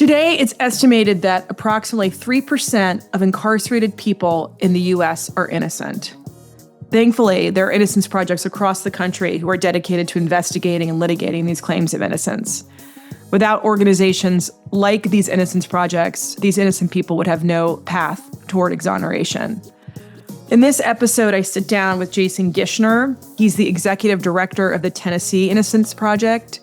Today, it's estimated that approximately 3% of incarcerated people in the U.S. are innocent. Thankfully, there are innocence projects across the country who are dedicated to investigating and litigating these claims of innocence. Without organizations like these innocence projects, these innocent people would have no path toward exoneration. In this episode, I sit down with Jason Gichner. He's the executive director of the Tennessee Innocence Project.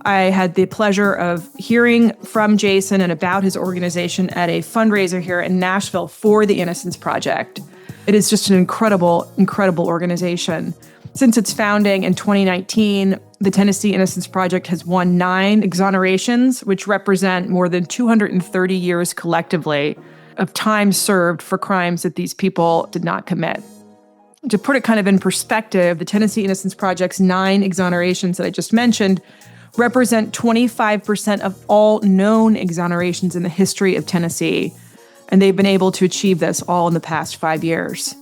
I had the pleasure of hearing from Jason and about his organization at a fundraiser here in Nashville for the Innocence Project. It is just an incredible, incredible organization. Since its founding in 2019, the Tennessee Innocence Project has won 9 exonerations, which represent more than 230 years collectively of time served for crimes that these people did not commit. To put it kind of in perspective, the Tennessee Innocence Project's 9 exonerations that I just mentioned represent 25% of all known exonerations in the history of Tennessee, and they've been able to achieve this all in the past 5 years.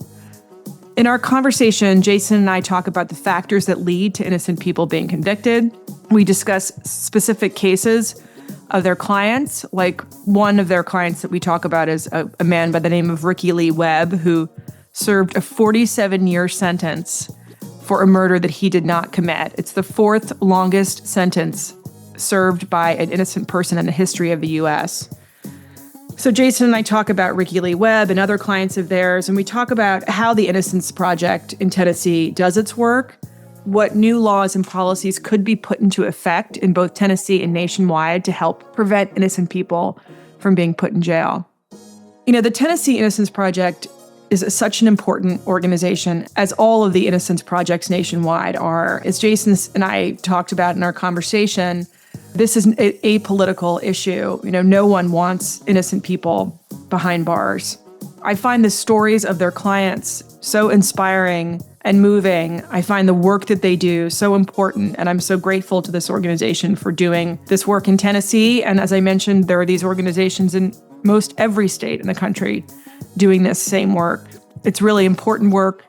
In our conversation, Jason and I talk about the factors that lead to innocent people being convicted. We discuss specific cases of their clients, like one of their clients that we talk about is a man by the name of Ricky Lee Webb, who served a 47-year sentence for a murder that he did not commit. It's the 4th longest sentence served by an innocent person in the history of the U.S. So Jason and I talk about Ricky Lee Webb and other clients of theirs, and we talk about how the Innocence Project in Tennessee does its work, what new laws and policies could be put into effect in both Tennessee and nationwide to help prevent innocent people from being put in jail. You know, the Tennessee Innocence Project is such an important organization, as all of the Innocence Projects nationwide are. As Jason and I talked about in our conversation, this is a apolitical issue. You know, no one wants innocent people behind bars. I find the stories of their clients so inspiring and moving. I find the work that they do so important, and I'm so grateful to this organization for doing this work in Tennessee. And as I mentioned, there are these organizations in most every state in the country doing this same work. It's really important work,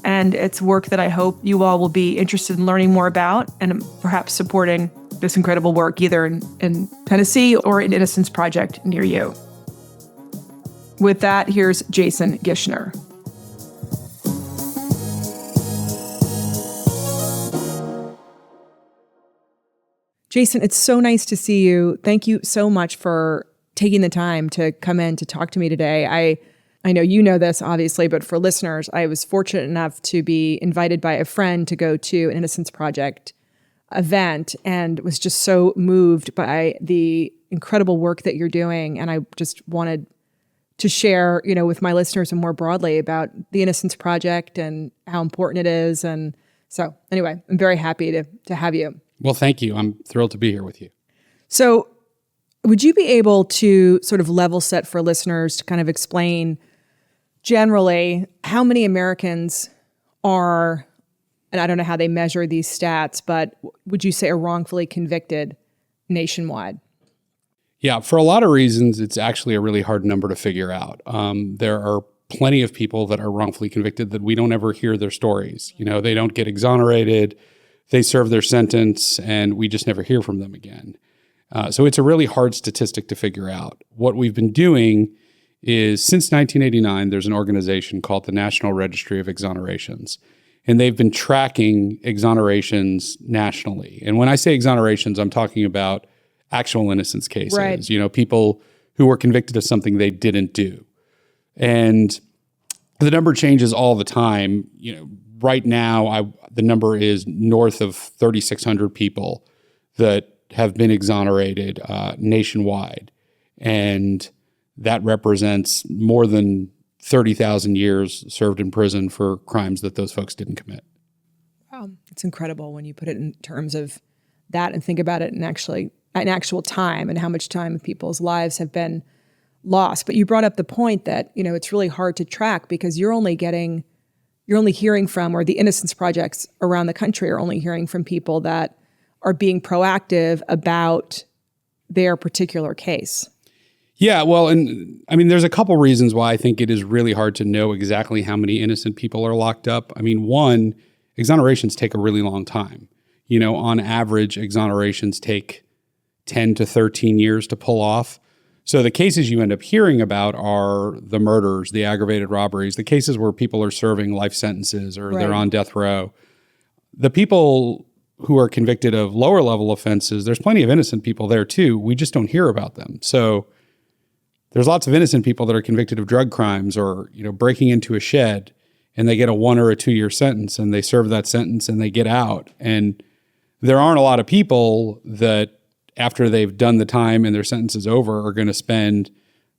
and it's work that I hope you all will be interested in learning more about and perhaps supporting this incredible work either in Tennessee or an Innocence Project near you. With that, here's Jason Gichner. Jason, it's so nice to see you. Thank you so much for taking the time to come in to talk to me today. I know you know this, obviously, but for listeners, I was fortunate enough to be invited by a friend to go to an Innocence Project event and was just so moved by the incredible work that you're doing. And I just wanted to share, you know, with my listeners and more broadly about the Innocence Project and how important it is. And so anyway, I'm very happy to have you. Well, thank you. I'm thrilled to be here with you. So would you be able to sort of level set for listeners to kind of explain generally how many Americans are, and I don't know how they measure these stats, but would you say are wrongfully convicted nationwide? Yeah, for a lot of reasons, it's actually a really hard number to figure out. There are plenty of people that are wrongfully convicted that we don't ever hear their stories. You know, they don't get exonerated, they serve their sentence, and we just never hear from them again. So it's a really hard statistic to figure out. What we've been doing is since 1989, there's an organization called the National Registry of Exonerations, and they've been tracking exonerations nationally. And when I say exonerations, I'm talking about actual innocence cases, right. You know, people who were convicted of something they didn't do. And the number changes all the time. You know, right now, the number is north of 3,600 people that have been exonerated nationwide. And that represents more than 30,000 years served in prison for crimes that those folks didn't commit. Wow, it's incredible when you put it in terms of that and think about it in actual time and how much time people's lives have been lost. But you brought up the point that, you know, it's really hard to track because you're only hearing from, or the Innocence Projects around the country are only hearing from people that are being proactive about their particular case. Yeah, well, and I mean, there's a couple reasons why I think it is really hard to know exactly how many innocent people are locked up. I mean, one, exonerations take a really long time. You know, on average, exonerations take 10 to 13 years to pull off. So the cases you end up hearing about are the murders, the aggravated robberies, the cases where people are serving life sentences or they're on death row. The people who are convicted of lower level offenses, there's plenty of innocent people there too. We just don't hear about them. So there's lots of innocent people that are convicted of drug crimes or, breaking into a shed, and they get a 1 or a 2 year sentence and they serve that sentence and they get out. And there aren't a lot of people that after they've done the time and their sentence is over are going to spend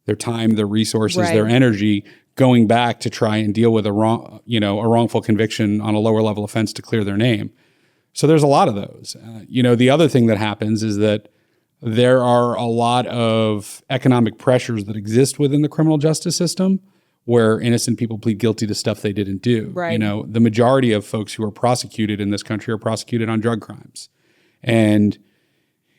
their time, their resources, their energy going back to try and deal with a wrongful conviction on a lower level offense to clear their name. So there's a lot of those. The other thing that happens is that there are a lot of economic pressures that exist within the criminal justice system where innocent people plead guilty to stuff they didn't do. Right. The majority of folks who are prosecuted in this country are prosecuted on drug crimes. And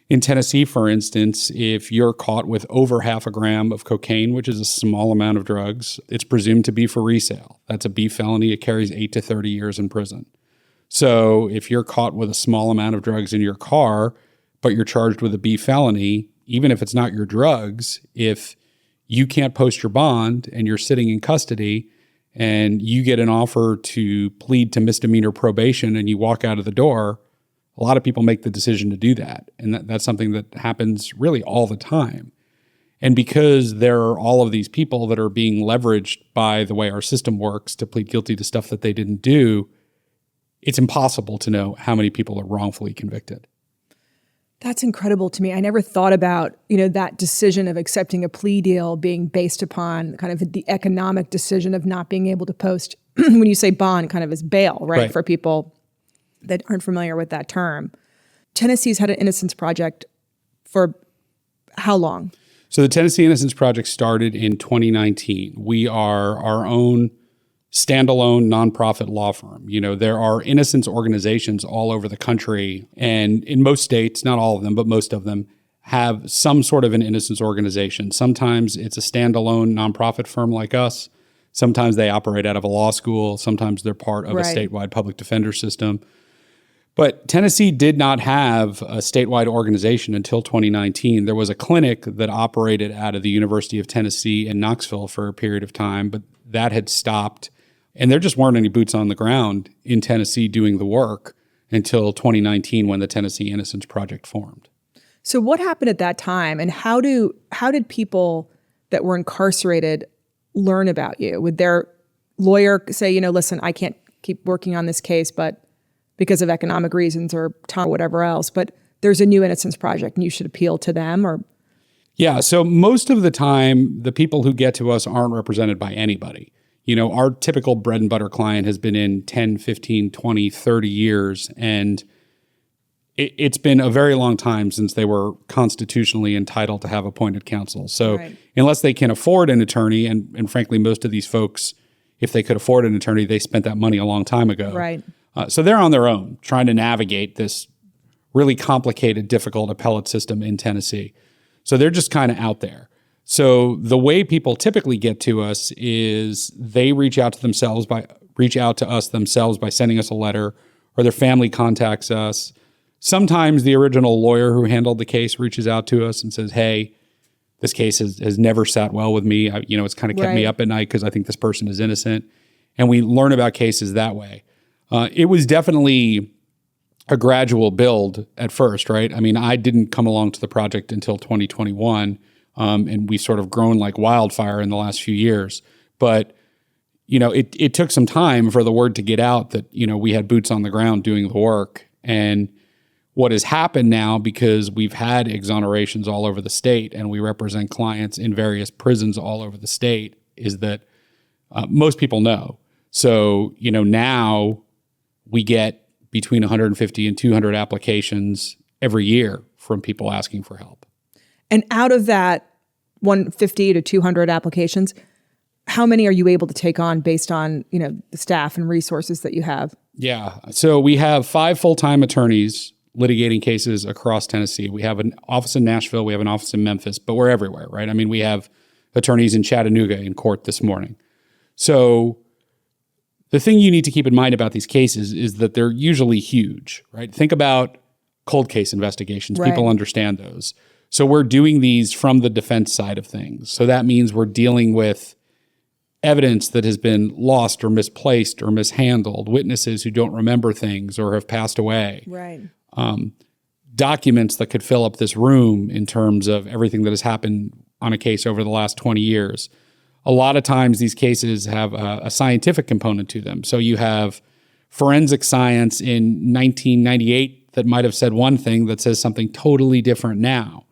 in Tennessee, for instance, if you're caught with over 0.5 gram of cocaine, which is a small amount of drugs, it's presumed to be for resale. That's a B felony. It carries 8 to 30 years in prison. So if you're caught with a small amount of drugs in your car, but you're charged with a B felony, even if it's not your drugs, if you can't post your bond and you're sitting in custody and you get an offer to plead to misdemeanor probation and you walk out of the door, a lot of people make the decision to do that. And that's something that happens really all the time. And because there are all of these people that are being leveraged by the way our system works to plead guilty to stuff that they didn't do, it's impossible to know how many people are wrongfully convicted. That's incredible to me. I never thought about, that decision of accepting a plea deal being based upon kind of the economic decision of not being able to post, when you say bond, kind of as bail, right? For people that aren't familiar with that term. Tennessee's had an Innocence Project for how long? So the Tennessee Innocence Project started in 2019. We are our own standalone nonprofit law firm. There are innocence organizations all over the country, and in most states, not all of them, but most of them, have some sort of an innocence organization. Sometimes it's a standalone nonprofit firm like us. Sometimes they operate out of a law school. Sometimes they're part of a statewide public defender system. But Tennessee did not have a statewide organization until 2019. There was a clinic that operated out of the University of Tennessee in Knoxville for a period of time, but that had stopped. And there just weren't any boots on the ground in Tennessee doing the work until 2019 when the Tennessee Innocence Project formed. So what happened at that time, and how did people that were incarcerated learn about you? Would their lawyer say, listen, I can't keep working on this case, but because of economic reasons or time or whatever else, but there's a new Innocence Project and you should appeal to them? Or Yeah, so most of the time, the people who get to us aren't represented by anybody. Our typical bread and butter client has been in 10, 15, 20, 30 years, and it's been a very long time since they were constitutionally entitled to have appointed counsel. So unless they can afford an attorney, and frankly, most of these folks, if they could afford an attorney, they spent that money a long time ago. Right. So they're on their own trying to navigate this really complicated, difficult appellate system in Tennessee. So they're just kind of out there. So the way people typically get to us is they reach out to us themselves by sending us a letter, or their family contacts us. Sometimes the original lawyer who handled the case reaches out to us and says, hey, this case has never sat well with me. It's kind of kept me up at night because I think this person is innocent. And we learn about cases that way. It was definitely a gradual build at first, right? I mean, I didn't come along to the project until 2021, and we've sort of grown like wildfire in the last few years. But, it took some time for the word to get out that, we had boots on the ground doing the work. And what has happened now, because we've had exonerations all over the state and we represent clients in various prisons all over the state, is that most people know. So, now we get between 150 and 200 applications every year from people asking for help. And out of that 150 to 200 applications, how many are you able to take on based on, the staff and resources that you have? Yeah. So we have 5 full-time attorneys litigating cases across Tennessee. We have an office in Nashville. We have an office in Memphis, but we're everywhere, right? I mean, we have attorneys in Chattanooga in court this morning. So the thing you need to keep in mind about these cases is that they're usually huge, right? Think about cold case investigations. People understand those. So we're doing these from the defense side of things. So that means we're dealing with evidence that has been lost or misplaced or mishandled, witnesses who don't remember things or have passed away. Right. Documents that could fill up this room in terms of everything that has happened on a case over the last 20 years. A lot of times these cases have a scientific component to them. So you have forensic science in 1998 that might have said one thing that says something totally different now.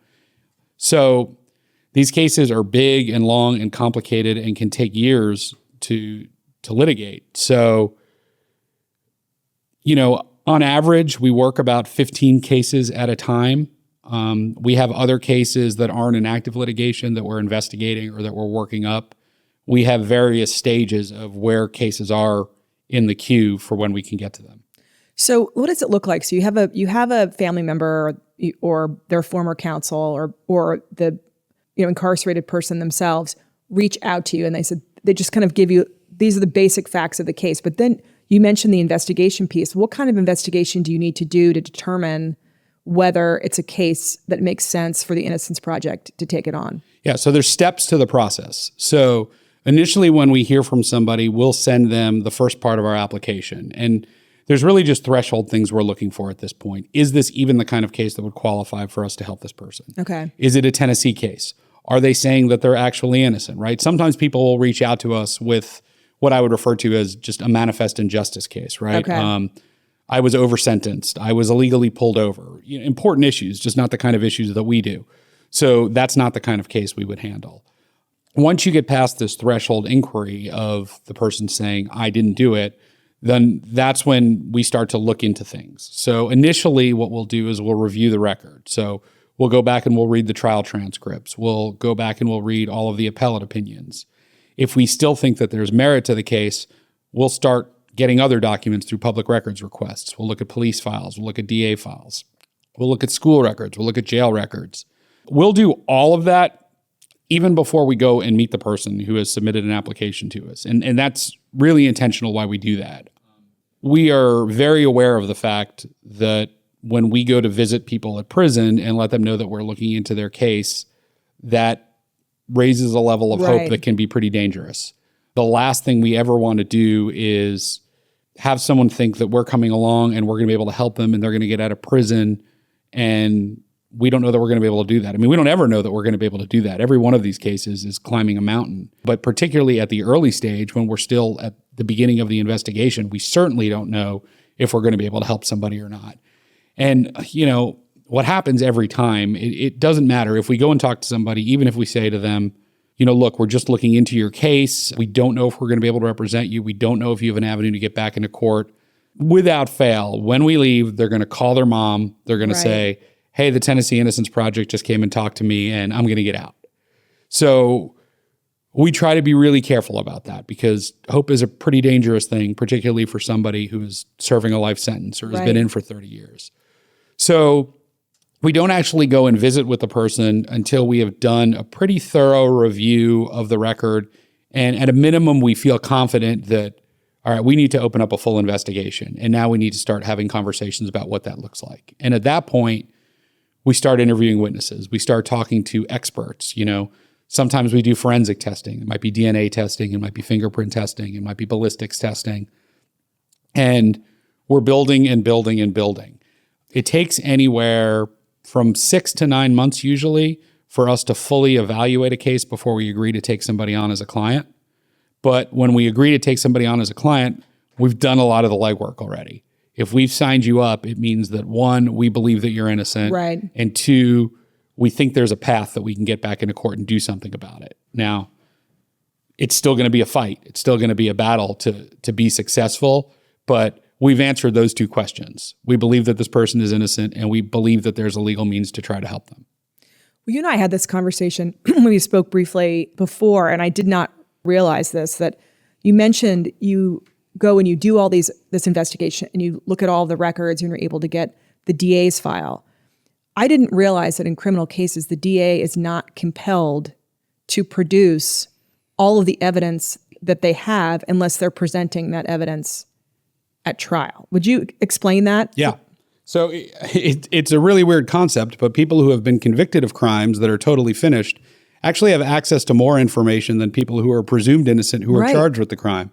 So these cases are big and long and complicated and can take years to litigate. So, on average, we work about 15 cases at a time. We have other cases that aren't in active litigation that we're investigating or that we're working up. We have various stages of where cases are in the queue for when we can get to them. So what does it look like? So you have a family member or their former counsel or the incarcerated person themselves reach out to you, and they just kind of give you, these are the basic facts of the case. But then you mentioned the investigation piece. What kind of investigation do you need to do to determine whether it's a case that makes sense for the Innocence Project to take it on? Yeah, so there's steps to the process. So initially when we hear from somebody, we'll send them the first part of our application. And there's really just threshold things we're looking for at this point. Is this even the kind of case that would qualify for us to help this person? Okay. Is it a Tennessee case? Are they saying that they're actually innocent, right? Sometimes people will reach out to us with what I would refer to as just a manifest injustice case, right? Okay. I was over-sentenced. I was illegally pulled over. Important issues, just not the kind of issues that we do. So that's not the kind of case we would handle. Once you get past this threshold inquiry of the person saying, I didn't do it, then that's when we start to look into things. So initially what we'll do is we'll review the record. So we'll go back and we'll read the trial transcripts. We'll go back and we'll read all of the appellate opinions. If we still think that there's merit to the case, we'll start getting other documents through public records requests. We'll look at police files. We'll look at DA files. We'll look at school records. We'll look at jail records. We'll do all of that even before we go and meet the person who has submitted an application to us. And that's really intentional why we do that. We are very aware of the fact that when we go to visit people at prison and let them know that we're looking into their case, that raises a level of hope that can be pretty dangerous. The last thing we ever want to do is have someone think that we're coming along and we're going to be able to help them and they're going to get out of prison, and we don't know that we're going to be able to do that. I mean, we don't ever know that we're going to be able to do that. Every one of these cases is climbing a mountain. But particularly at the early stage, when we're still at the beginning of the investigation, we certainly don't know if we're going to be able to help somebody or not. And, what happens every time, it doesn't matter if we go and talk to somebody, even if we say to them, look, we're just looking into your case. We don't know if we're going to be able to represent you. We don't know if you have an avenue to get back into court. Without fail, when we leave, they're going to call their mom. They're going to say, hey, the Tennessee Innocence Project just came and talked to me and I'm going to get out. So we try to be really careful about that because hope is a pretty dangerous thing, particularly for somebody who is serving a life sentence or has been in for 30 years. So we don't actually go and visit with the person until we have done a pretty thorough review of the record. And at a minimum, we feel confident that, all right, we need to open up a full investigation. And now we need to start having conversations about what that looks like. And at that point, we start interviewing witnesses. We start talking to experts. Sometimes we do forensic testing. It might be DNA testing. It might be fingerprint testing. It might be ballistics testing. And we're building and building and building. It takes anywhere from 6 to 9 months usually for us to fully evaluate a case before we agree to take somebody on as a client. But when we agree to take somebody on as a client, we've done a lot of the legwork already. If we've signed you up, it means that 1, we believe that you're innocent. Right. And 2, we think there's a path that we can get back into court and do something about it. Now, it's still going to be a fight. It's still going to be a battle to be successful, but we've answered those 2 questions. We believe that this person is innocent, and we believe that there's a legal means to try to help them. Well, you and I had this conversation when we spoke briefly before, and I did not realize this, that you mentioned you go and you do all this investigation, and you look at all the records, and you're able to get the DA's file. I didn't realize that in criminal cases, the DA is not compelled to produce all of the evidence that they have unless they're presenting that evidence at trial. Would you explain that? Yeah. So it's a really weird concept, but people who have been convicted of crimes that are totally finished actually have access to more information than people who are presumed innocent who are charged with the crime.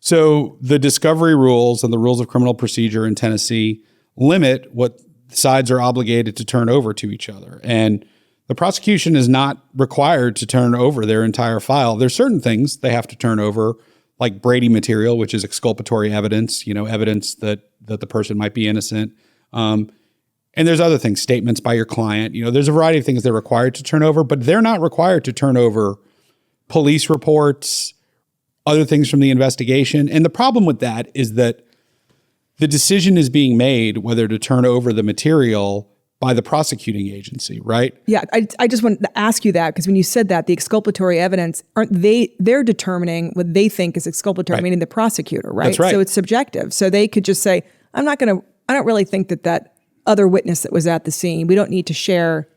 So the discovery rules and the rules of criminal procedure in Tennessee limit what sides are obligated to turn over to each other. And the prosecution is not required to turn over their entire file. There's certain things they have to turn over, like Brady material, which is exculpatory evidence, evidence that the person might be innocent. And there's other things, statements by your client. There's a variety of things they're required to turn over, but they're not required to turn over police reports, other things from the investigation. And the problem with that is that the decision is being made whether to turn over the material by the prosecuting agency, right? Yeah, I just wanted to ask you that, because when you said that, the exculpatory evidence, they're determining what they think is exculpatory, meaning the prosecutor, right? That's right. So it's subjective. So they could just say, I don't really think that other witness that was at the scene, we don't need to share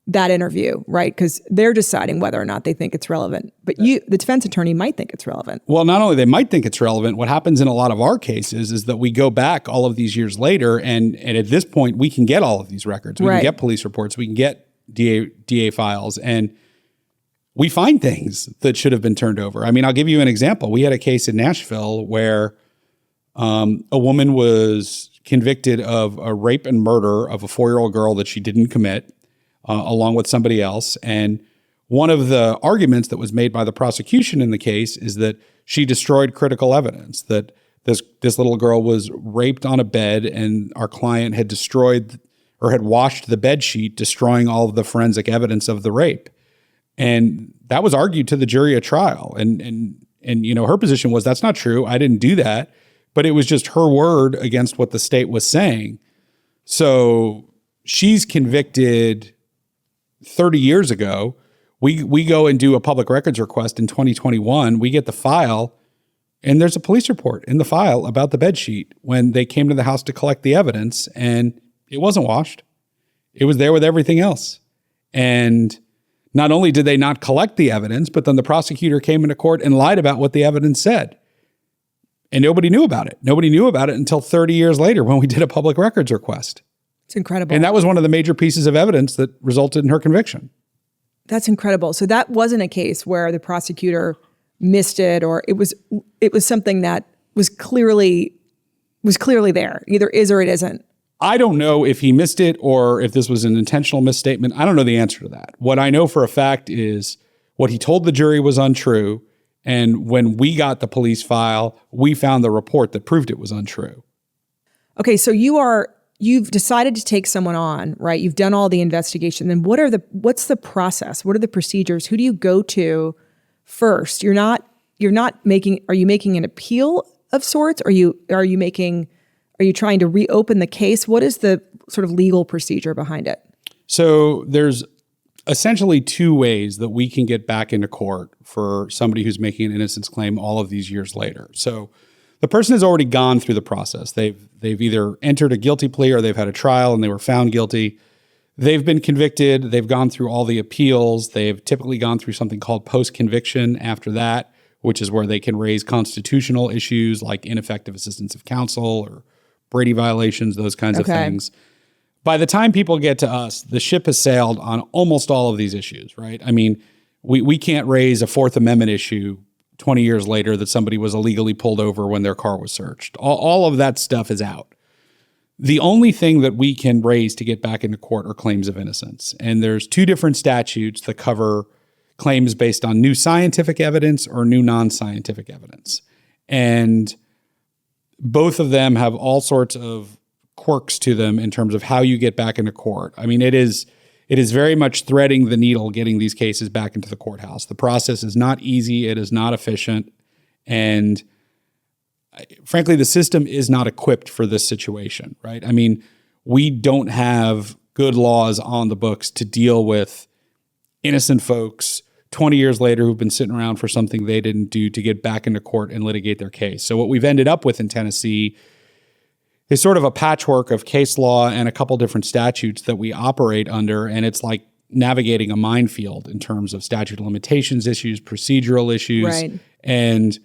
that interview, right? Because they're deciding whether or not they think it's relevant. But the defense attorney might think it's relevant. Well, not only they might think it's relevant, what happens in a lot of our cases is that we go back all of these years later, and at this point, we can get all of these records. We can get police reports. We can get DA files, and we find things that should have been turned over. I mean, I'll give you an example. We had a case in Nashville where a woman was convicted of a rape and murder of a 4-year-old girl that she didn't commit, along with somebody else. And one of the arguments that was made by the prosecution in the case is that she destroyed critical evidence, that this little girl was raped on a bed and our client had destroyed or had washed the bed sheet, destroying all of the forensic evidence of the rape. And that was argued to the jury at trial. And her position was, that's not true. I didn't do that. But it was just her word against what the state was saying. So she's convicted 30 years ago. We go and do a public records request in 2021. We get the file, and there's a police report in the file about the bed sheet when they came to the house to collect the evidence, and it wasn't washed. It was there with everything else. And not only did they not collect the evidence, but then the prosecutor came into court and lied about what the evidence said. And nobody knew about it. Nobody knew about it until 30 years later when we did a public records request. It's incredible. And that was one of the major pieces of evidence that resulted in her conviction. That's incredible. So that wasn't a case where the prosecutor missed it, or it was something that was clearly there. Either is or it isn't. I don't know if he missed it or if this was an intentional misstatement. I don't know the answer to that. What I know for a fact is what he told the jury was untrue. And when we got the police file, we found the report that proved it was untrue. Okay, so you've decided to take someone on, right? You've done all the investigation. Then what's the process? What are the procedures? Who do you go to first? Are you making an appeal of sorts? Are you trying to reopen the case? What is the sort of legal procedure behind it? So there's essentially two ways that we can get back into court for somebody who's making an innocence claim all of these years later. So the person has already gone through the process. They've either entered a guilty plea or they've had a trial and they were found guilty. They've been convicted. They've gone through all the appeals. They've typically gone through something called post-conviction after that, which is where they can raise constitutional issues like ineffective assistance of counsel or Brady violations, those kinds of things. By the time people get to us, the ship has sailed on almost all of these issues, right? I mean, we can't raise a Fourth Amendment issue 20 years later that somebody was illegally pulled over when their car was searched. All of that stuff is out. The only thing that we can raise to get back into court are claims of innocence. And there's two different statutes that cover claims based on new scientific evidence or new non-scientific evidence. And both of them have all sorts of quirks to them in terms of how you get back into court. I mean, it is very much threading the needle getting these cases back into the courthouse. The process is not easy. It is not efficient. And frankly, the system is not equipped for this situation, right? I mean, we don't have good laws on the books to deal with innocent folks 20 years later who've been sitting around for something they didn't do to get back into court and litigate their case. So what we've ended up with in Tennessee is sort of a patchwork of case law and a couple different statutes that we operate under. And it's like navigating a minefield in terms of statute of limitations issues, procedural issues. Right. And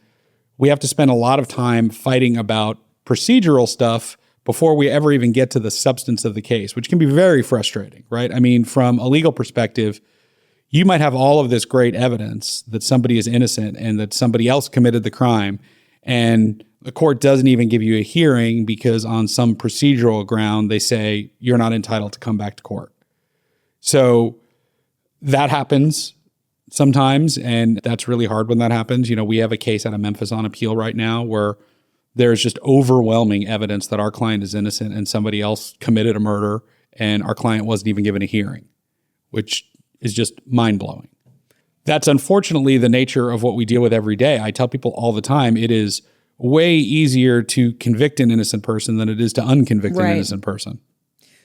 we have to spend a lot of time fighting about procedural stuff, before we ever even get to the substance of the case, which can be very frustrating, right? I mean, from a legal perspective, you might have all of this great evidence that somebody is innocent and that somebody else committed the crime, and the court doesn't even give you a hearing because on some procedural ground, they say you're not entitled to come back to court. So that happens sometimes, and that's really hard when that happens. You know, we have a case out of Memphis on appeal right now where there's just overwhelming evidence that our client is innocent and somebody else committed a murder, and our client wasn't even given a hearing, which is just mind-blowing. That's unfortunately the nature of what we deal with every day. I tell people all the time, it is way easier to convict an innocent person than it is to unconvict an innocent person.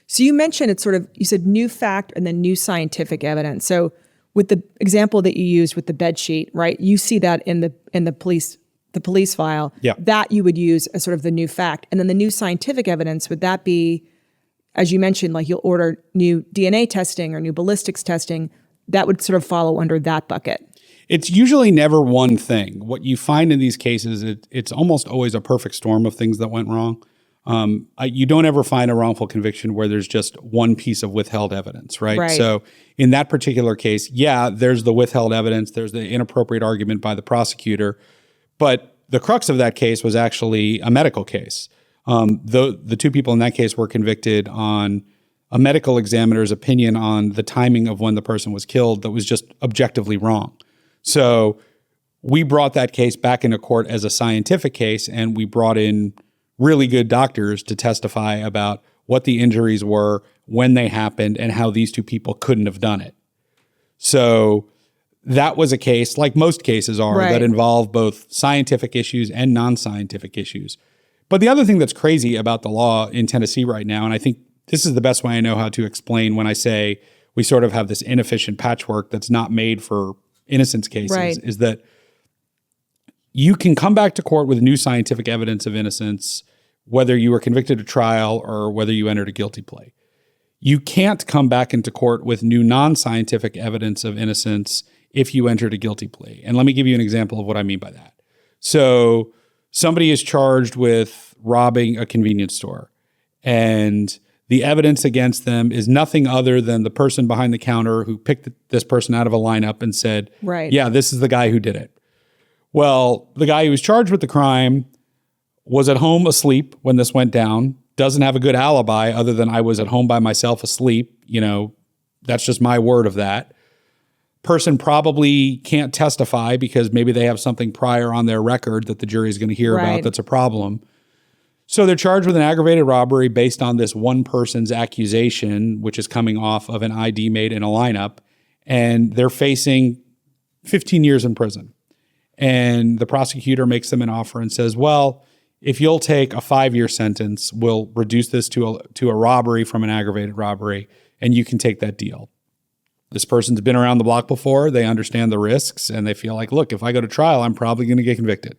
So you mentioned it's sort of, you said new fact and then new scientific evidence. So with the example that you used with the bed sheet, right? You see that in the police file. Yeah. That you would use as sort of the new fact. And then the new scientific evidence, would that be, as you mentioned, like you'll order new DNA testing or new ballistics testing, that would sort of follow under that bucket? It's usually never one thing. What you find in these cases, it's almost always a perfect storm of things that went wrong. You don't ever find a wrongful conviction where there's just one piece of withheld evidence, right? So in that particular case, yeah, there's the withheld evidence, there's the inappropriate argument by the prosecutor, but the crux of that case was actually a medical case. The two people in that case were convicted on a medical examiner's opinion on the timing of when the person was killed that was just objectively wrong. So we brought that case back into court as a scientific case, and we brought in really good doctors to testify about what the injuries were, when they happened, and how these two people couldn't have done it. So that was a case, like most cases are, that involve both scientific issues and non-scientific issues. But the other thing that's crazy about the law in Tennessee right now, and I think this is the best way I know how to explain when I say we sort of have this inefficient patchwork that's not made for innocence cases, is that you can come back to court with new scientific evidence of innocence, whether you were convicted at trial or whether you entered a guilty plea. You can't come back into court with new non-scientific evidence of innocence if you entered a guilty plea. And let me give you an example of what I mean by that. So somebody is charged with robbing a convenience store, and the evidence against them is nothing other than the person behind the counter who picked this person out of a lineup and said, yeah, this is the guy who did it. Well, the guy who was charged with the crime was at home asleep when this went down, doesn't have a good alibi other than I was at home by myself asleep. You know, that's just my word of that. Person probably can't testify because maybe they have something prior on their record that the jury is going to hear about that's a problem. So they're charged with an aggravated robbery based on this one person's accusation, which is coming off of an ID made in a lineup, and they're facing 15 years in prison. And the prosecutor makes them an offer and says, well, if you'll take a 5-year sentence, we'll reduce this to a robbery from an aggravated robbery, and you can take that deal. This person's been around the block before. They understand the risks, and they feel like, look, if I go to trial, I'm probably going to get convicted.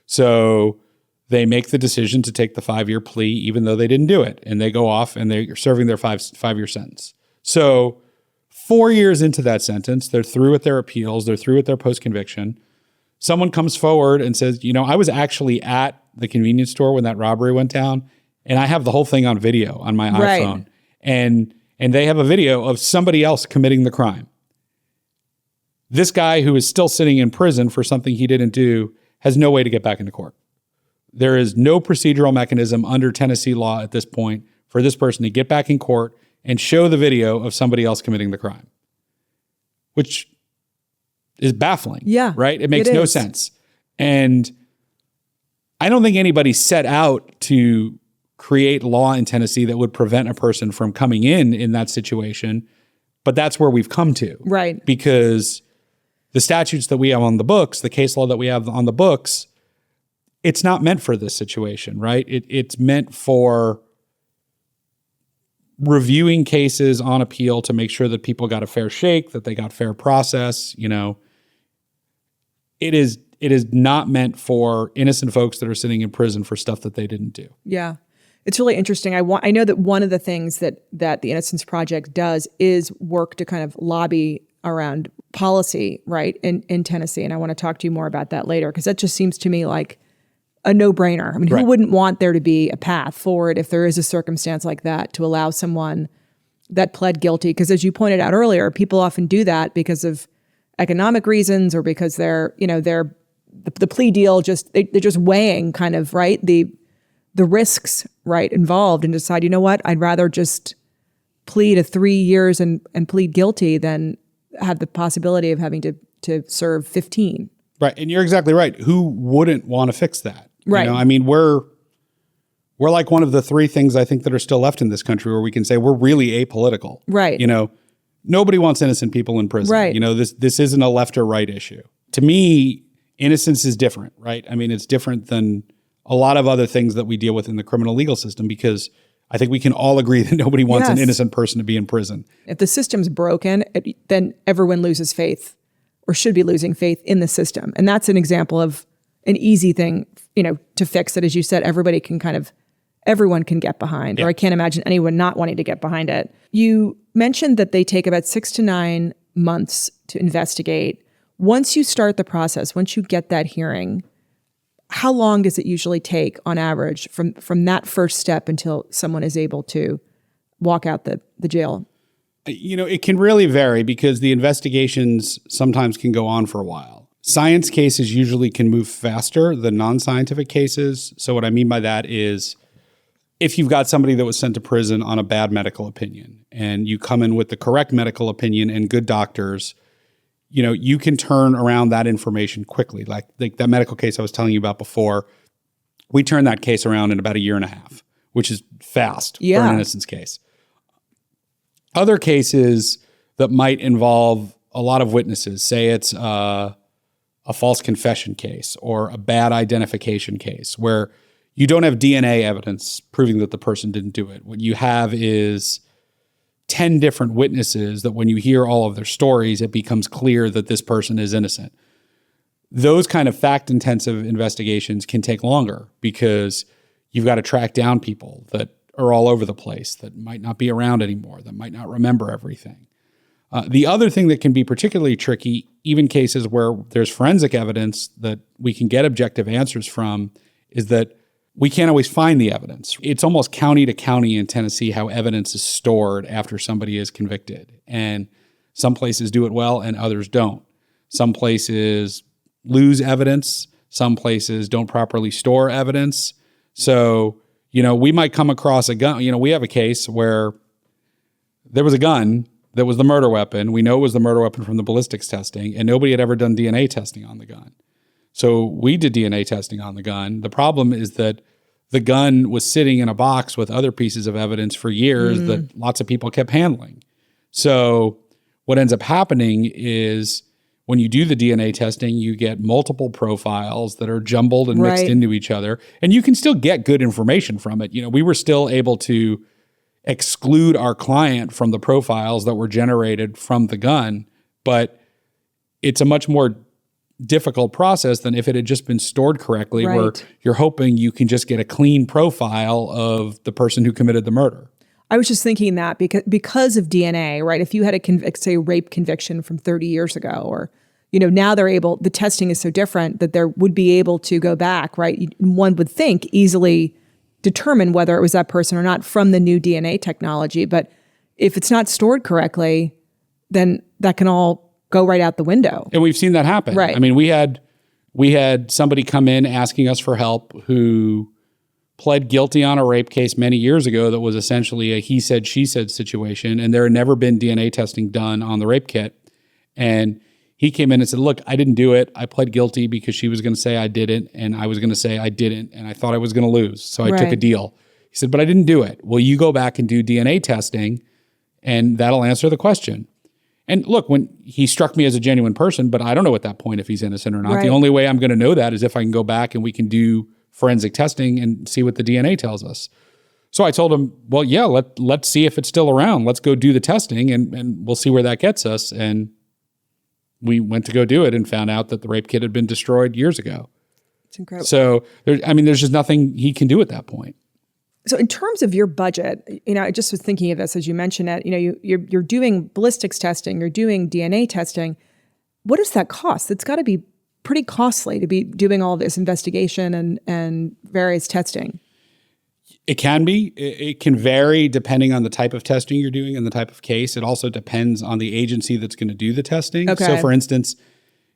So they make the decision to take the 5-year plea, even though they didn't do it. And they go off and they're serving their five-year sentence. So 4 years into that sentence, they're through with their appeals. They're through with their post-conviction. Someone comes forward and says, you know, I was actually at the convenience store when that robbery went down, and I have the whole thing on video on my iPhone. And they have a video of somebody else committing the crime. This guy who is still sitting in prison for something he didn't do has no way to get back into court. There is no procedural mechanism under Tennessee law at this point for this person to get back in court and show the video of somebody else committing the crime, which is baffling. Right? It makes no sense. And I don't think anybody set out to create law in Tennessee that would prevent a person from coming in that situation, but that's where we've come to. Because the statutes that we have on the books, the case law that we have on the books, it's not meant for this situation, right? It's meant for reviewing cases on appeal to make sure that people got a fair shake, that they got fair process. You know, it is not meant for innocent folks that are sitting in prison for stuff that they didn't do. Yeah. It's really interesting. I know that one of the things that the Innocence Project does is work to kind of lobby around policy, right, in Tennessee. And I want to talk to you more about that later, because that just seems to me like a no-brainer. I mean, who Right. wouldn't want there to be a path forward if there is a circumstance like that to allow someone that pled guilty? Because as you pointed out earlier, people often do that because of economic reasons or because the plea deal they're just weighing kind of, right, the risks, right, involved and decide, you know what, I'd rather just plead to 3 years and plead guilty than have the possibility of having to serve 15. Right. And you're exactly right. Who wouldn't want to fix that? Right. You know, I mean, we're like one of the 3 things I think that are still left in this country where we can say we're really apolitical. Right. You know, nobody wants innocent people in prison. Right. You know, this isn't a left or right issue. To me, innocence is different, right? I mean, it's different than a lot of other things that we deal with in the criminal legal system, because I think we can all agree that nobody wants an innocent person to be in prison. If the system's broken, then everyone loses faith or should be losing faith in the system. And that's an example of an easy thing, you know, to fix that, as you said, everyone can get behind, or I can't imagine anyone not wanting to get behind it. You mentioned that they take about 6 to 9 months to investigate. Once you start the process, once you get that hearing, how long does it usually take on average from that first step until someone is able to walk out the jail? You know, it can really vary because the investigations sometimes can go on for a while. Science cases usually can move faster than non-scientific cases. So what I mean by that is if you've got somebody that was sent to prison on a bad medical opinion and you come in with the correct medical opinion and good doctors, you know, you can turn around that information quickly. Like that medical case I was telling you about before, we turned that case around in about 1.5 years, which is fast for an innocence case. Other cases that might involve a lot of witnesses, say it's a false confession case or a bad identification case where you don't have DNA evidence proving that the person didn't do it. What you have is 10 different witnesses that when you hear all of their stories, it becomes clear that this person is innocent. Those kind of fact-intensive investigations can take longer because you've got to track down people that are all over the place, that might not be around anymore, that might not remember everything. The other thing that can be particularly tricky, even cases where there's forensic evidence that we can get objective answers from, is that we can't always find the evidence. It's almost county to county in Tennessee how evidence is stored after somebody is convicted. And some places do it well and others don't. Some places lose evidence. Some places don't properly store evidence. So, you know, we might come across a gun. You know, we have a case where there was a gun that was the murder weapon. We know it was the murder weapon from the ballistics testing, and nobody had ever done DNA testing on the gun. So we did DNA testing on the gun. The problem is that the gun was sitting in a box with other pieces of evidence for years that lots of people kept handling. So what ends up happening is when you do the DNA testing, you get multiple profiles that are jumbled and mixed into each other, and you can still get good information from it. You know, we were still able to exclude our client from the profiles that were generated from the gun, but it's a much more difficult process than if it had just been stored correctly, where you're hoping you can just get a clean profile of the person who committed the murder. I was just thinking that because of DNA, right? If you had a rape conviction from 30 years ago, or, you know, now the testing is so different that there would be able to go back, right? One would think easily determine whether it was that person or not from the new DNA technology. But if it's not stored correctly, then that can all go right out the window. And we've seen that happen. Right. I mean, we had somebody come in asking us for help who pled guilty on a rape case many years ago that was essentially a he said, she said situation, and there had never been DNA testing done on the rape kit. And he came in and said, look, I didn't do it. I pled guilty because she was going to say I didn't, and I was going to say I didn't, and I thought I was going to lose. So I took a deal. He said, but I didn't do it. Well, you go back and do DNA testing, and that'll answer the question. And look, when he struck me as a genuine person, but I don't know at that point if he's innocent or not. The only way I'm going to know that is if I can go back and we can do forensic testing and see what the DNA tells us. So I told him, well, yeah, let's see if it's still around. Let's go do the testing and we'll see where that gets us. And we went to go do it and found out that the rape kit had been destroyed years ago. It's incredible. So there's just nothing he can do at that point. So in terms of your budget, you know, I just was thinking of this as you mentioned it. You know, you're doing ballistics testing, you're doing DNA testing. What does that cost? It's got to be pretty costly to be doing all this investigation and various testing. It can be. It can vary depending on the type of testing you're doing and the type of case. It also depends on the agency that's going to do the testing. Okay. So, for instance,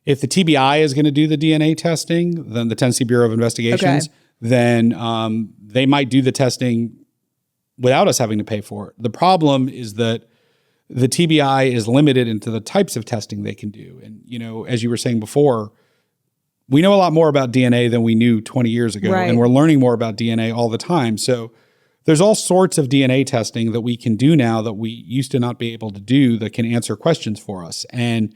if the TBI is going to do the DNA testing, then the Tennessee Bureau of Investigations, then they might do the testing without us having to pay for it. The problem is that the TBI is limited into the types of testing they can do. And, as you were saying before, we know a lot more about DNA than we knew 20 years ago, right. and we're learning more about DNA all the time. So there's all sorts of DNA testing that we can do now that we used to not be able to do that can answer questions for us. And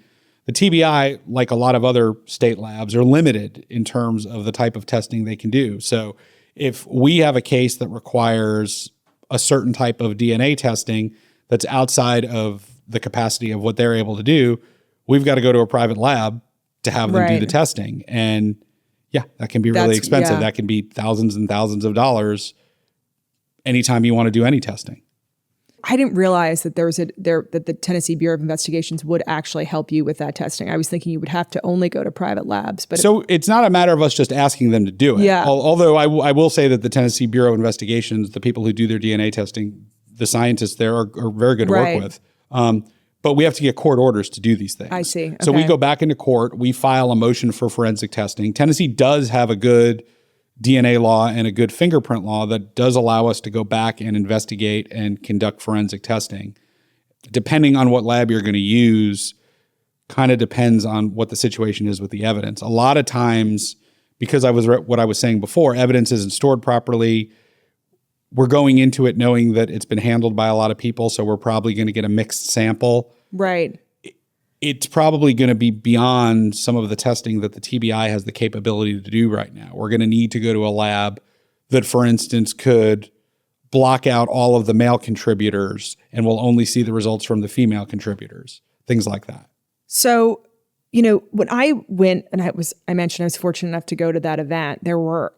the TBI, like a lot of other state labs, are limited in terms of the type of testing they can do. So if we have a case that requires a certain type of DNA testing that's outside of the capacity of what they're able to do, we've got to go to a private lab to have them do the testing. And that can be really expensive. That can be thousands and thousands of dollars anytime you want to do any testing. I didn't realize that that the Tennessee Bureau of Investigations would actually help you with that testing. I was thinking you would have to only go to private labs. But so it's not a matter of us just asking them to do it. Yeah. Although I will say that the Tennessee Bureau of Investigations, the people who do their DNA testing, the scientists there are very good to work with. But we have to get court orders to do these things. I see. Okay. So we go back into court, we file a motion for forensic testing. Tennessee does have a good DNA law and a good fingerprint law that does allow us to go back and investigate and conduct forensic testing. Depending on what lab you're going to use, kind of depends on what the situation is with the evidence. A lot of times, because what I was saying before, evidence isn't stored properly. We're going into it knowing that it's been handled by a lot of people, so we're probably going to get a mixed sample. Right. It's probably going to be beyond some of the testing that the TBI has the capability to do right now. We're going to need to go to a lab that, for instance, could block out all of the male contributors and will only see the results from the female contributors, things like that. So, when I went and I mentioned I was fortunate enough to go to that event, there were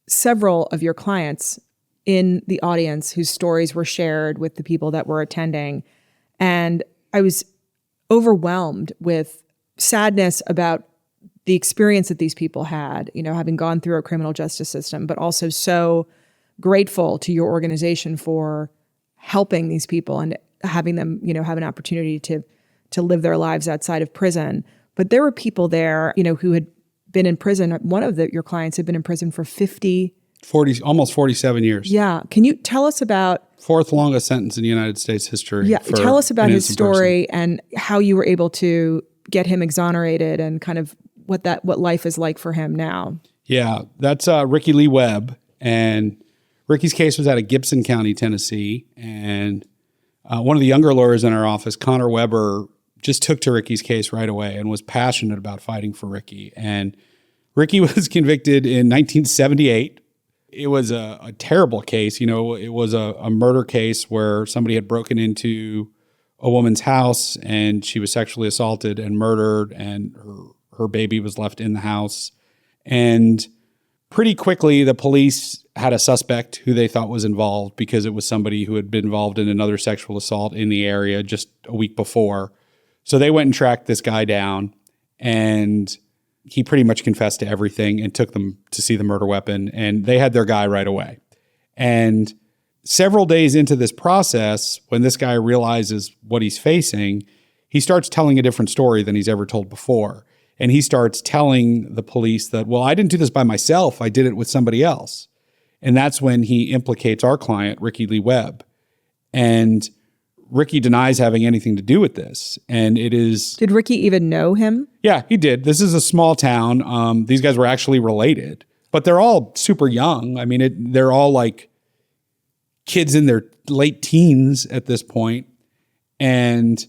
several of your clients in the audience whose stories were shared with the people that were attending. And I was overwhelmed with sadness about the experience that these people had, having gone through a criminal justice system, but also so grateful to your organization for helping these people and having them, have an opportunity to live their lives outside of prison. But there were people there, who had been in prison. One of your clients had been in prison for almost 47 years. Yeah. Can you tell us about... Fourth longest sentence in United States history. Yeah. Tell us about his story and how you were able to get him exonerated and kind of what life is like for him now. Yeah. That's Ricky Lee Webb. And Ricky's case was out of Gibson County, Tennessee. And one of the younger lawyers in our office, Connor Weber, just took to Ricky's case right away and was passionate about fighting for Ricky. And Ricky was convicted in 1978. It was a terrible case. It was a murder case where somebody had broken into a woman's house and she was sexually assaulted and murdered, and her baby was left in the house. And pretty quickly, the police had a suspect who they thought was involved because it was somebody who had been involved in another sexual assault in the area just a week before. So they went and tracked this guy down, and he pretty much confessed to everything and took them to see the murder weapon, and they had their guy right away. And several days into this process, when this guy realizes what he's facing, he starts telling a different story than he's ever told before. And he starts telling the police that, well, I didn't do this by myself. I did it with somebody else. And that's when he implicates our client, Ricky Lee Webb. And Ricky denies having anything to do with this. And it is... Did Ricky even know him? Yeah, he did. This is a small town. These guys were actually related, but they're all super young. I mean, they're all like kids in their late teens at this point. And,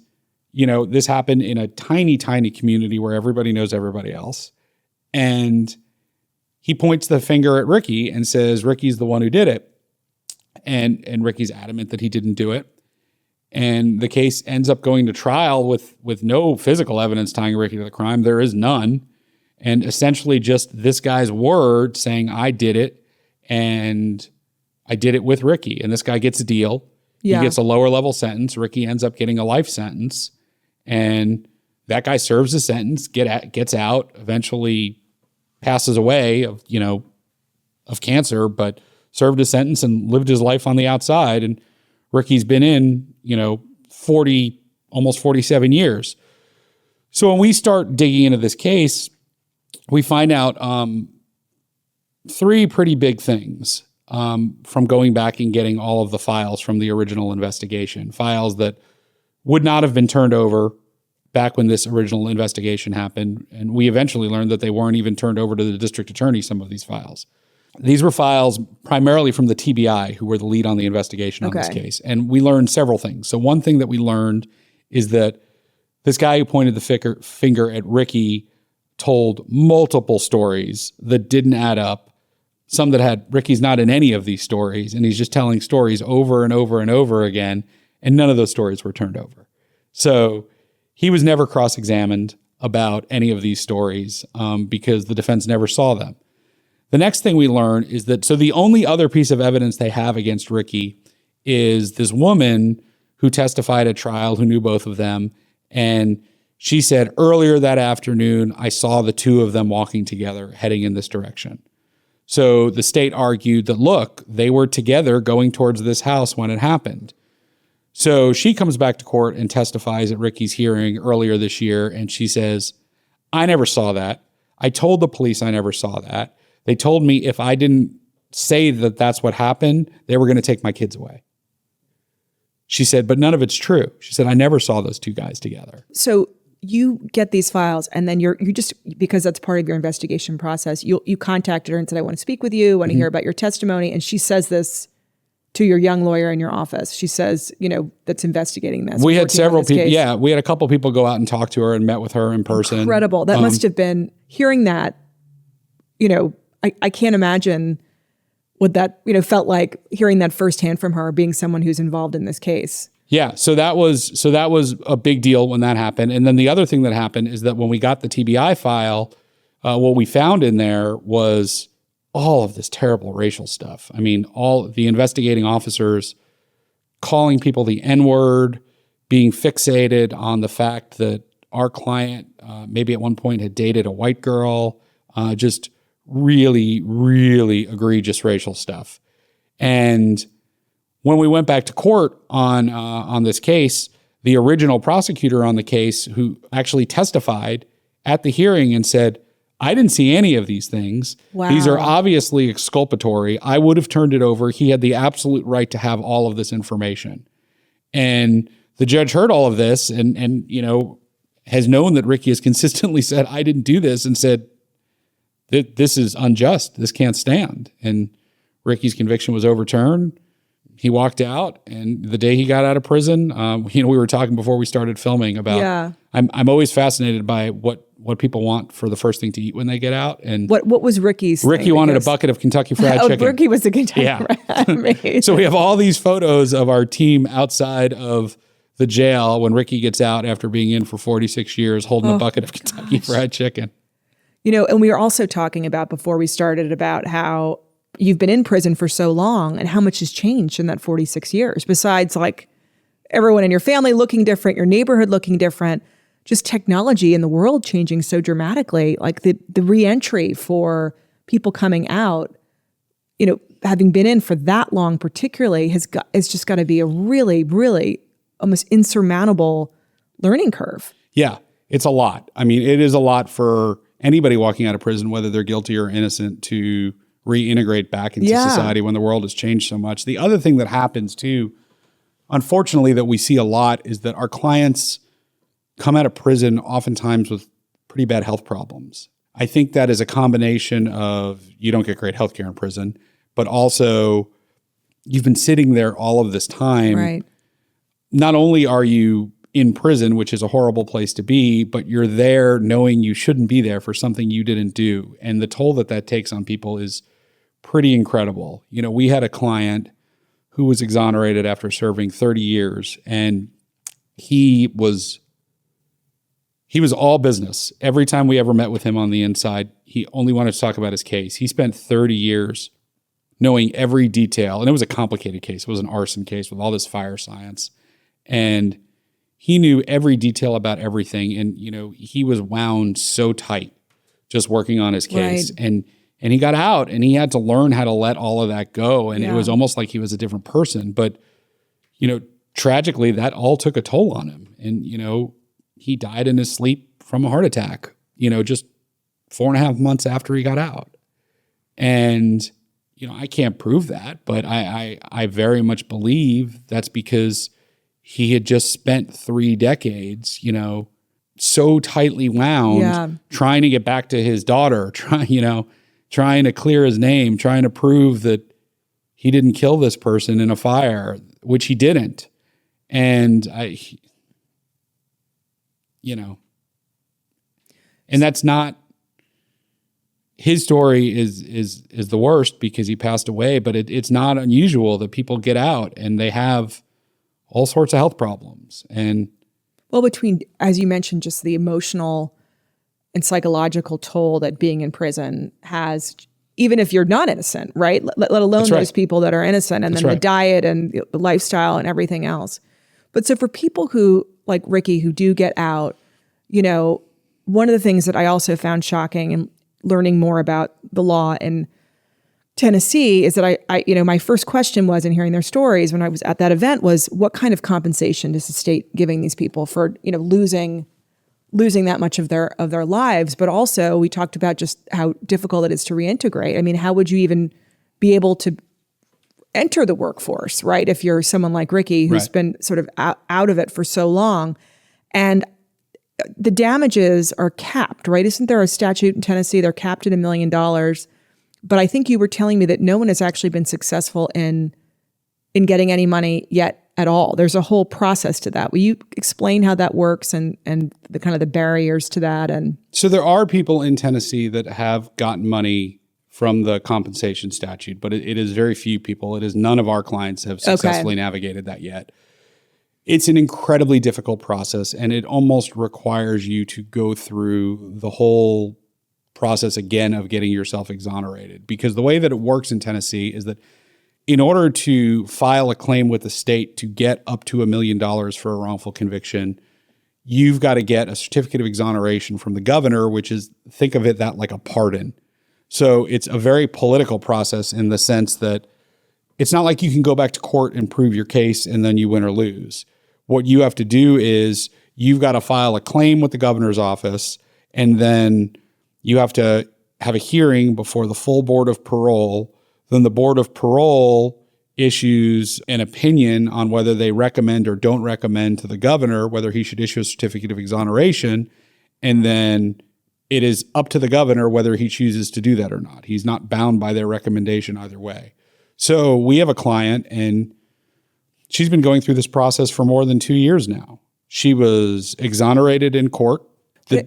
this happened in a tiny, tiny community where everybody knows everybody else. And he points the finger at Ricky and says, Ricky's the one who did it. And Ricky's adamant that he didn't do it. And the case ends up going to trial with no physical evidence tying Ricky to the crime. There is none. And essentially just this guy's word saying, I did it, and I did it with Ricky. And this guy gets a deal. Yeah. He gets a lower level sentence. Ricky ends up getting a life sentence. And that guy serves a sentence, gets out, eventually passes away of cancer, but served his sentence and lived his life on the outside. And Ricky's been in, 40, almost 47 years. So when we start digging into this case, we find out three pretty big things from going back and getting all of the files from the original investigation, files that would not have been turned over back when this original investigation happened. And we eventually learned that they weren't even turned over to the district attorney, some of these files. These were files primarily from the TBI, who were the lead on the investigation on this case. And we learned several things. So one thing that we learned is that this guy who pointed the finger at Ricky told multiple stories that didn't add up. Some that had Ricky's not in any of these stories, and he's just telling stories over and over and over again, and none of those stories were turned over. So he was never cross-examined about any of these stories because the defense never saw them. The next thing we learn is that, so the only other piece of evidence they have against Ricky is this woman who testified at trial who knew both of them. And she said, earlier that afternoon, I saw the two of them walking together heading in this direction. So the state argued that, look, they were together going towards this house when it happened. So she comes back to court and testifies at Ricky's hearing earlier this year. And she says, I never saw that. I told the police I never saw that. They told me if I didn't say that that's what happened, they were going to take my kids away. She said, but none of it's true. She said, I never saw those two guys together. So you get these files, and then you just, because that's part of your investigation process, you contacted her and said, I want to speak with you, want to hear about your testimony. And she says this to your young lawyer in your office. She says, that's investigating this. We had several people. Case. Yeah, we had a couple people go out and talk to her and met with her in person. Incredible. That must have been, hearing that, I can't imagine what that, felt like, hearing that firsthand from her, being someone who's involved in this case. Yeah, so that was a big deal when that happened. And then the other thing that happened is that when we got the TBI file, what we found in there was all of this terrible racial stuff. I mean, all the investigating officers calling people the N-word, being fixated on the fact that our client maybe at one point had dated a white girl, just really, really egregious racial stuff. And when we went back to court on this case, the original prosecutor on the case, who actually testified at the hearing and said, I didn't see any of these things. Wow. These are obviously exculpatory. I would have turned it over. He had the absolute right to have all of this information. And the judge heard all of this and has known that Ricky has consistently said, I didn't do this, and said, this is unjust. This can't stand. And Ricky's conviction was overturned. He walked out, and the day he got out of prison, we were talking before we started filming about, I'm always fascinated by what people want for the first thing to eat when they get out. And what was Ricky's Ricky thing? wanted a bucket of Kentucky Fried Chicken. Ricky was a Kentucky Fried. So we have all these photos of our team outside of the jail when Ricky gets out after being in for 46 years, holding a bucket of Kentucky Fried Chicken. And we were also talking about, before we started, about how you've been in prison for so long and how much has changed in that 46 years, besides like everyone in your family looking different, your neighborhood looking different, just technology in the world changing so dramatically. Like the reentry for people coming out, having been in for that long particularly, it's just got to be a really, really almost insurmountable learning curve. Yeah, it's a lot. I mean, it is a lot for anybody walking out of prison, whether they're guilty or innocent, to reintegrate back into society when the world has changed so much. The other thing that happens too, unfortunately, that we see a lot is that our clients come out of prison oftentimes with pretty bad health problems. I think that is a combination of you don't get great health care in prison, but also you've been sitting there all of this time. Right. Not only are you in prison, which is a horrible place to be, but you're there knowing you shouldn't be there for something you didn't do. And the toll that takes on people is pretty incredible. We had a client who was exonerated after serving 30 years, and he was all business. Every time we ever met with him on the inside, he only wanted to talk about his case. He spent 30 years knowing every detail, and it was a complicated case. It was an arson case with all this fire science. And he knew every detail about everything. And, he was wound so tight just working on his case. Right. And he got out, and he had to learn how to let all of that go. And it Yeah. was almost like he was a different person. But, tragically, that all took a toll on him. And, he died in his sleep from a heart attack, just 4.5 months after he got out. And, I can't prove that, but I very much believe that's because he had just spent 3 decades, so tightly wound, trying to get back to his daughter, trying to clear his name, trying to prove that he didn't kill this person in a fire, which he didn't. And and that's not, his story is the worst because he passed away, but it's not unusual that people get out and they have all sorts of health problems. And well, between, as you mentioned, just the emotional and psychological toll that being in prison has, even if you're not innocent, right? Let alone That's right. those people that are innocent, and That's then the right. diet and the lifestyle and everything else. But so for people who, like Ricky, who do get out, one of the things that I also found shocking and learning more about the law in Tennessee is that I my first question was, in hearing their stories when I was at that event, was what kind of compensation is the state giving these people for, losing that much of their lives? But also we talked about just how difficult it is to reintegrate. I mean, how would you even be able to enter the workforce, right? If you're someone like Ricky, who's Right. been sort of out of it for so long. And the damages are capped, right? Isn't there a statute in Tennessee? They're capped at $1 million. But I think you were telling me that no one has actually been successful in getting any money yet at all. There's a whole process to that. Will you explain how that works and the kind of the barriers to that? And so there are people in Tennessee that have gotten money from the compensation statute, but it is very few people. It is none of our clients have successfully navigated that yet. It's an incredibly difficult process, and it almost requires you to go through the whole process again of getting yourself exonerated. Because the way that it works in Tennessee is that in order to file a claim with the state to get up to $1 million for a wrongful conviction, you've got to get a certificate of exoneration from the governor, which is, think of it that like a pardon. So it's a very political process in the sense that it's not like you can go back to court and prove your case and then you win or lose. What you have to do is you've got to file a claim with the governor's office, and then you have to have a hearing before the full board of parole. Then the board of parole issues an opinion on whether they recommend or don't recommend to the governor whether he should issue a certificate of exoneration. And then it is up to the governor whether he chooses to do that or not. He's not bound by their recommendation either way. So we have a client, and she's been going through this process for more than 2 years now. She was exonerated in court.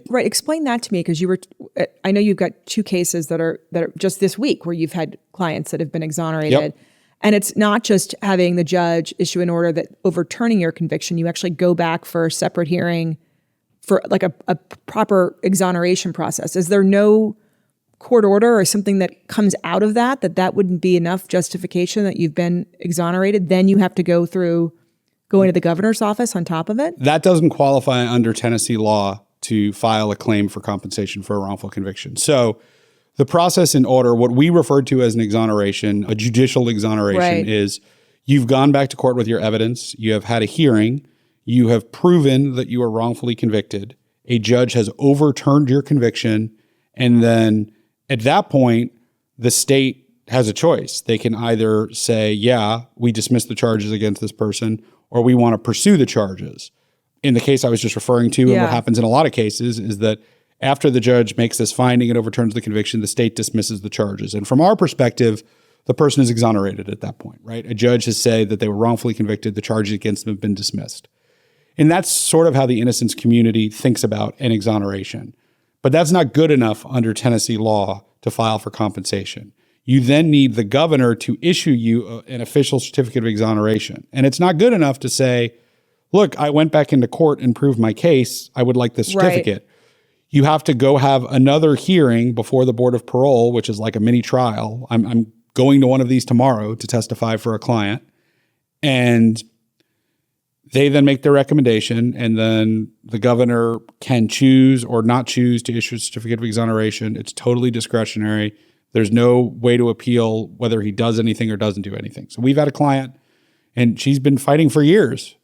Right. Explain that to me, because I know you've got 2 cases that are just this week where you've had clients that have been exonerated. Yep. And it's not just having the judge issue an order that overturning your conviction. You actually go back for a separate hearing for like a proper exoneration process. Is there no court order or something that comes out of that wouldn't be enough justification that you've been exonerated? Then you have to go into the governor's office on top of it? That doesn't qualify under Tennessee law to file a claim for compensation for a wrongful conviction. So the process in order, what we refer to as an exoneration, a judicial exoneration, Right. is you've gone back to court with your evidence, you have had a hearing, you have proven that you are wrongfully convicted, a judge has overturned your conviction, and then at that point, the state has a choice. They can either say, yeah, we dismiss the charges against this person, or we want to pursue the charges. In the case I was just referring to, and what happens in a lot of cases is that after the judge makes this finding and overturns the conviction, the state dismisses the charges. And from our perspective, the person is exonerated at that point, right? A judge has said that they were wrongfully convicted, the charges against them have been dismissed. And that's sort of how the innocence community thinks about an exoneration. But that's not good enough under Tennessee law to file for compensation. You then need the governor to issue you an official certificate of exoneration. And it's not good enough to say, look, I went back into court and proved my case. I would like this certificate. Right. You have to go have another hearing before the board of parole, which is like a mini trial. I'm going to one of these tomorrow to testify for a client. And They then make their recommendation, and then the governor can choose or not choose to issue a certificate of exoneration. It's totally discretionary. There's no way to appeal whether he does anything or doesn't do anything. So we've had a client, and she's been fighting for years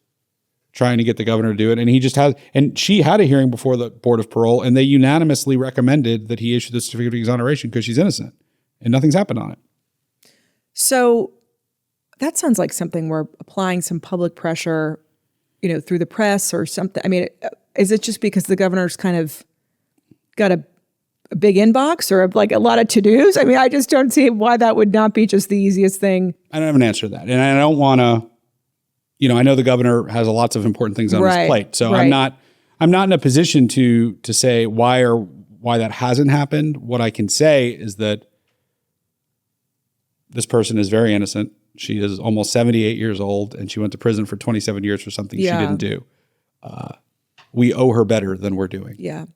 trying to get the governor to do it. And he just has, and she had a hearing before the Board of Parole, and they unanimously recommended that he issue the certificate of exoneration because she's innocent, and nothing's happened on it. So that sounds like something where applying some public pressure, through the press or something. I mean, is it just because the governor's kind of got a big inbox or like a lot of to-dos? I mean, I just don't see why that would not be just the easiest thing. I don't have an answer to that. And I don't want to, I know the governor has lots of important things on his plate. So I'm not in a position to say why that hasn't happened. What I can say is that this person is very innocent. She is almost 78 years old, and she went to prison for 27 years for something she didn't do. We owe her better than we're doing. Yeah.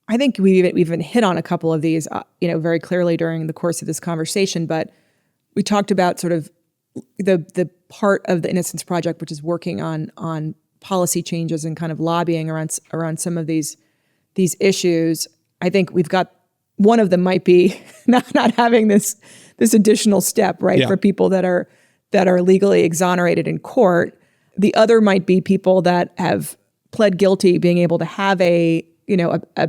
I think we've even hit on a couple of these, very clearly during the course of this conversation, but we talked about sort of the part of the Innocence Project, which is working on policy changes and kind of lobbying around some of these issues. I think we've got one of them might be not having this additional step, right, for people that are legally exonerated in court. The other might be people that have pled guilty, being able to have a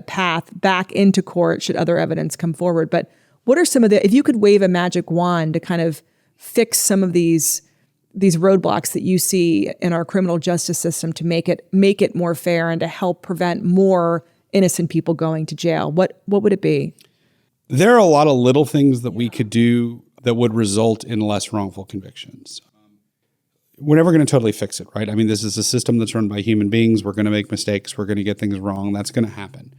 path back into court should other evidence come forward. But what are some of if you could wave a magic wand to kind of fix some of these roadblocks that you see in our criminal justice system to make it more fair and to help prevent more innocent people going to jail, what would it be? There are a lot of little things that we could do that would result in less wrongful convictions. We're never going to totally fix it, right? I mean, this is a system that's run by human beings. We're going to make mistakes. We're going to get things wrong. That's going to happen.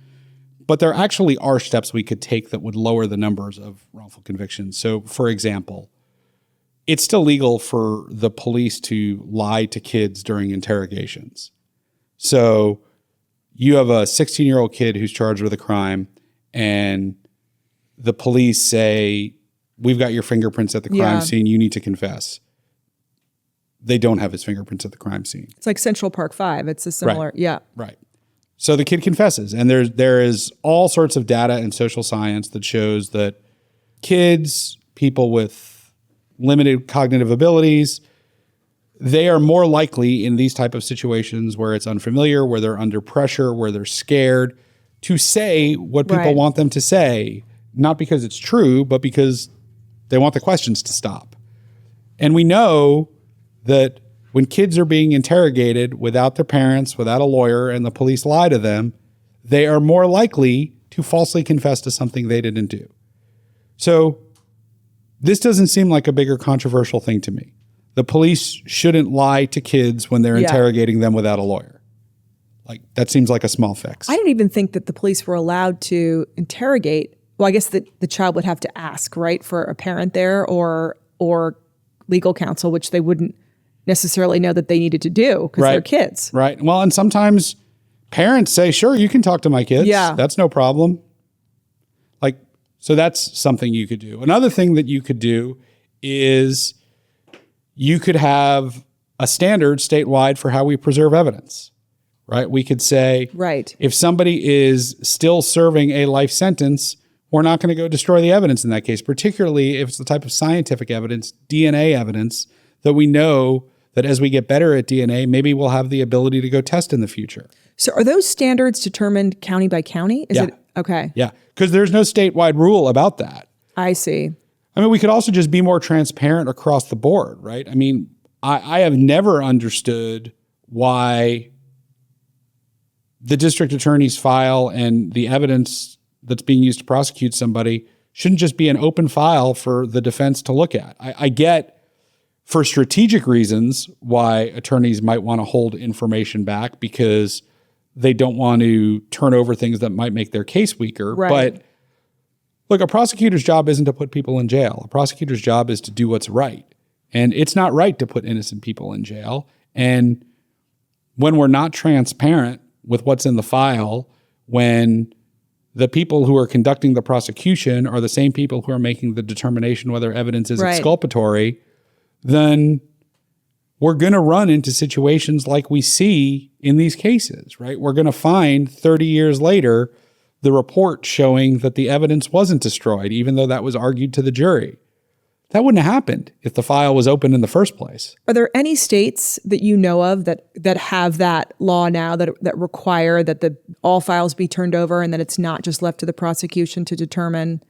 But there actually are steps we could take that would lower the numbers of wrongful convictions. So, for example, it's still legal for the police to lie to kids during interrogations. So you have a 16-year-old kid who's charged with a crime, and the police say, we've got your fingerprints at the crime scene. You need to confess. They don't have his fingerprints at the crime scene. It's like Central Park 5. It's a similar, Right. So the kid confesses. And there is all sorts of data and social science that shows that kids, people with limited cognitive abilities, they are more likely in these type of situations where it's unfamiliar, where they're under pressure, where they're scared, to say what people want them to say, not because it's true, but because they want the questions to stop. And we know that when kids are being interrogated without their parents, without a lawyer, and the police lie to them, they are more likely to falsely confess to something they didn't do. So this doesn't seem like a bigger controversial thing to me. The police shouldn't lie to kids when they're interrogating them without a lawyer. Like, that seems like a small fix. I didn't even think that the police were allowed to interrogate. Well, I guess that the child would have to ask, right, for a parent there or legal counsel, which they wouldn't necessarily know that they needed to do because they're kids. Right. Well, and sometimes parents say, sure, you can talk to my kids. Yeah. That's no problem. Like, so that's something you could do. Another thing that you could do is you could have a standard statewide for how we preserve evidence, right? We could say, if somebody is still serving a life sentence, we're not going to go destroy the evidence in that case, particularly if it's the type of scientific evidence, DNA evidence, that we know that as we get better at DNA, maybe we'll have the ability to go test in the future. So are those standards determined county by county? Is it okay? Yeah, because there's no statewide rule about that. I see. I mean, we could also just be more transparent across the board, right? I mean, I have never understood why the district attorney's file and the evidence that's being used to prosecute somebody shouldn't just be an open file for the defense to look at. I get for strategic reasons why attorneys might want to hold information back because they don't want to turn over things that might make their case weaker. But look, a prosecutor's job isn't to put people in jail. A prosecutor's job is to do what's right. And it's not right to put innocent people in jail. And when we're not transparent with what's in the file, when the people who are conducting the prosecution are the same people who are making the determination whether evidence is exculpatory, then we're going to run into situations like we see in these cases, right? We're going to find 30 years later the report showing that the evidence wasn't destroyed, even though that was argued to the jury. That wouldn't have happened if the file was open in the first place. Are there any states that you know of that have that law now that require that all files be turned over and that it's not just left to the prosecution to determine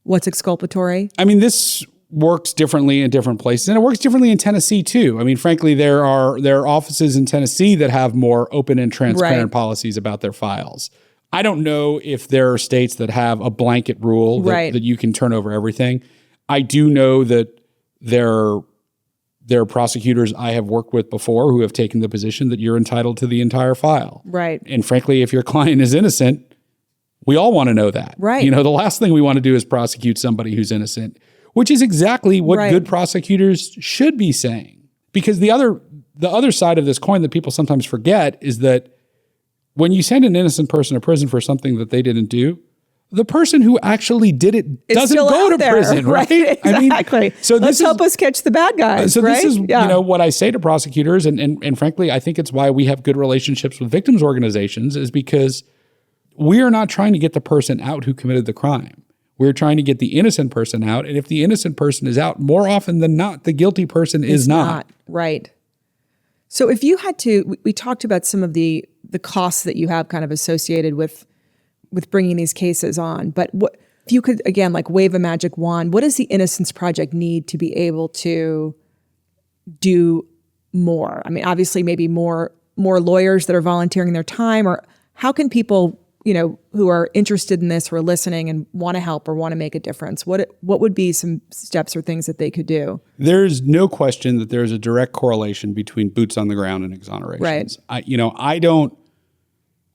what's exculpatory? I mean, this works differently in different places, and it works differently in Tennessee too. I mean, frankly, there are offices in Tennessee that have more open and transparent policies about their files. I don't know if there are states that have a blanket rule that you can turn over everything. I do know that there are prosecutors I have worked with before who have taken the position that you're entitled to the entire file. Right. And frankly, if your client is innocent, we all want to know that. Right. You know, the last thing we want to do is prosecute somebody who's innocent, which is exactly what good prosecutors should be saying. Because the other side of this coin that people sometimes forget is that when you send an innocent person to prison for something that they didn't do, the person who actually did it doesn't go to prison, right? Exactly. I mean, so let's help us catch the bad guys. So this is, you know, what I say to prosecutors, and frankly, I think it's why we have good relationships with victims organizations, is because we are not trying to get the person out who committed the crime. We're trying to get the innocent person out, and if the innocent person is out, more often than not, the guilty person is not. Right. So if you had to, we talked about some of the costs that you have kind of associated with bringing these cases on. But what if you could, again, like wave a magic wand, what does the Innocence Project need to be able to do more? I mean, obviously maybe more lawyers that are volunteering their time, or how can people, you know, who are interested in this, who are listening and want to help or want to make a difference, what would be some steps or things that they could do? There's no question that there's a direct correlation between boots on the ground and exonerations. Right.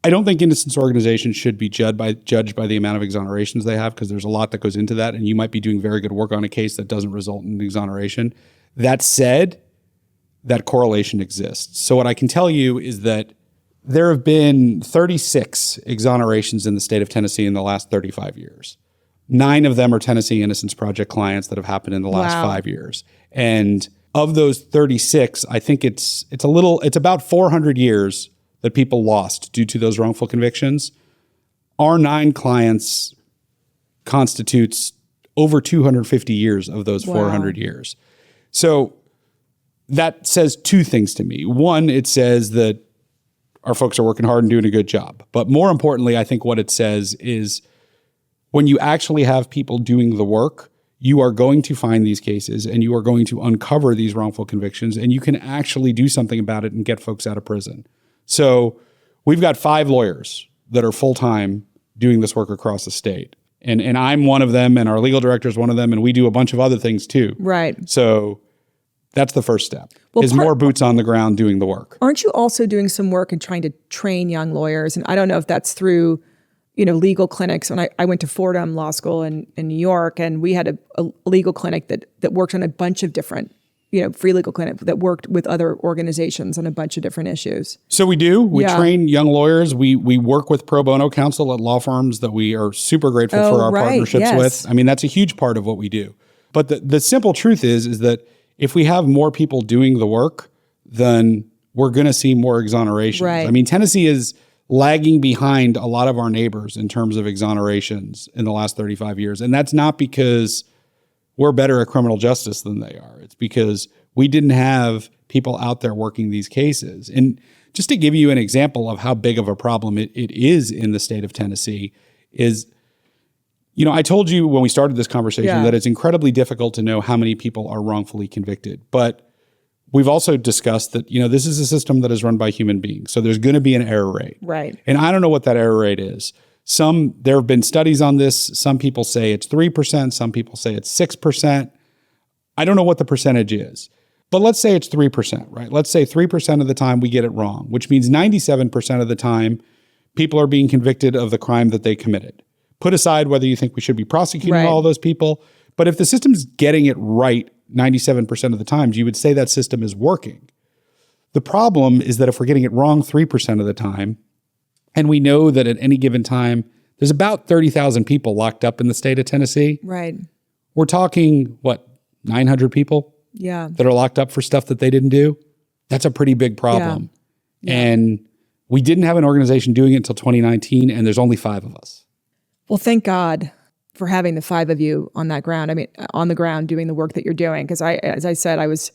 I don't think innocence organizations should be judged by the amount of exonerations they have, because there's a lot that goes into that, and you might be doing very good work on a case that doesn't result in an exoneration. That said, that correlation exists. So what I can tell you is that there have been 36 exonerations in the state of Tennessee in the last 35 years. 9 of them are Tennessee Innocence Project clients that have happened in the last 5 years. And of those 36, I think it's about 400 years that people lost due to those wrongful convictions. Our 9 clients constitutes over 250 years of those 400 years. So that says 2 things to me. One, it says that our folks are working hard and doing a good job. But more importantly, I think what it says is when you actually have people doing the work, you are going to find these cases and you are going to uncover these wrongful convictions, and you can actually do something about it and get folks out of prison. So we've got 5 lawyers that are full-time doing this work across the state. And I'm one of them, and our legal director is one of them, and we do a bunch of other things too. Right. So that's the first step, is more boots on the ground doing the work. Aren't you also doing some work and trying to train young lawyers? And I don't know if that's through, you know, legal clinics. When I went to Fordham Law School in New York, and we had a legal clinic that worked on a bunch of different, you know, free legal clinic that worked with other organizations on a bunch of different issues. So we do. We train young lawyers. We work with pro bono counsel at law firms that we are super grateful for our partnerships with. I mean, that's a huge part of what we do. But the simple truth is that if we have more people doing the work, then we're going to see more exonerations. Right. I mean, Tennessee is lagging behind a lot of our neighbors in terms of exonerations in the last 35 years. And that's not because we're better at criminal justice than they are. It's because we didn't have people out there working these cases. And just to give you an example of how big of a problem it is in the state of Tennessee is, you know, I told you when we started this conversation that it's incredibly difficult to know how many people are wrongfully convicted. But we've also discussed that, you know, this is a system that is run by human beings. So there's going to be an error rate. Right. And I don't know what that error rate is. There have been studies on this. Some people say it's 3%. Some people say it's 6%. I don't know what the percentage is. But let's say it's 3%, right? Let's say 3% of the time we get it wrong, which means 97% of the time people are being convicted of the crime that they committed. Put aside whether you think we should be prosecuting all those people. But if the system's getting it right 97% of the times, you would say that system is working. The problem is that if we're getting it wrong 3% of the time, and we know that at any given time, there's about 30,000 people locked up in the state of Tennessee. Right. We're talking, 900 people? Yeah. That are locked up for stuff that they didn't do? That's a pretty big problem. Yeah. And we didn't have an organization doing it until 2019, and there's only 5 of us. Well, thank God for having the 5 of you on that ground. I mean, on the ground doing the work that you're doing. Because as I said, I was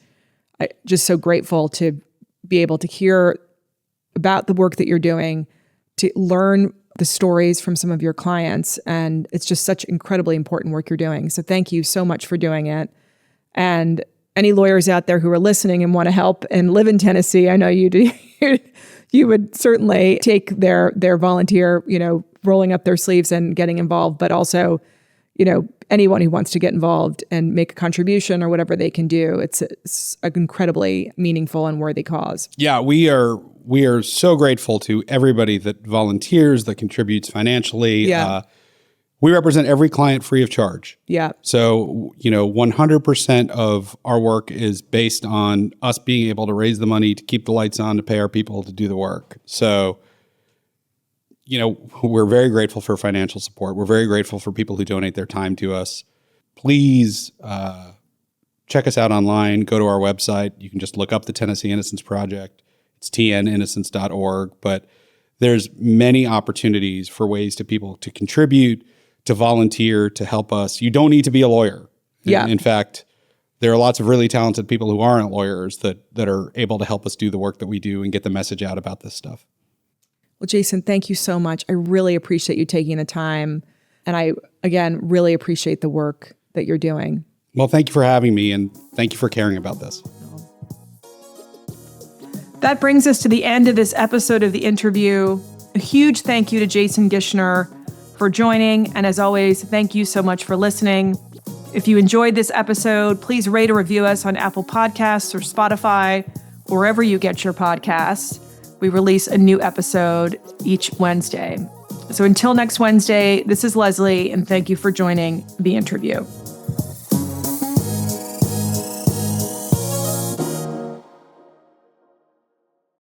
just so grateful to be able to hear about the work that you're doing, to learn the stories from some of your clients. And it's just such incredibly important work you're doing. So thank you so much for doing it. And any lawyers out there who are listening and want to help and live in Tennessee, I know you do. You would certainly take their volunteer, rolling up their sleeves and getting involved, but also, anyone who wants to get involved and make a contribution or whatever they can do. It's an incredibly meaningful and worthy cause. Yeah, we are so grateful to everybody that volunteers, that contributes financially. Yeah. We represent every client free of charge. Yeah. So, 100% of our work is based on us being able to raise the money to keep the lights on, to pay our people to do the work. So, we're very grateful for financial support. We're very grateful for people who donate their time to us. Please check us out online. Go to our website. You can just look up the Tennessee Innocence Project. It's tninnocence.org. But there's many opportunities for ways to people to contribute, to volunteer, to help us. You don't need to be a lawyer. Yeah. In fact, there are lots of really talented people who aren't lawyers that are able to help us do the work that we do and get the message out about this stuff. Well, Jason, thank you so much. I really appreciate you taking the time. And I, again, really appreciate the work that you're doing. Well, thank you for having me, and thank you for caring about this. That brings us to the end of this episode of The Interview. A huge thank you to Jason Gichner for joining. And as always, thank you so much for listening. If you enjoyed this episode, please rate or review us on Apple Podcasts or Spotify, wherever you get your podcasts. We release a new episode each Wednesday. So until next Wednesday, this is Leslie, and thank you for joining The Interview.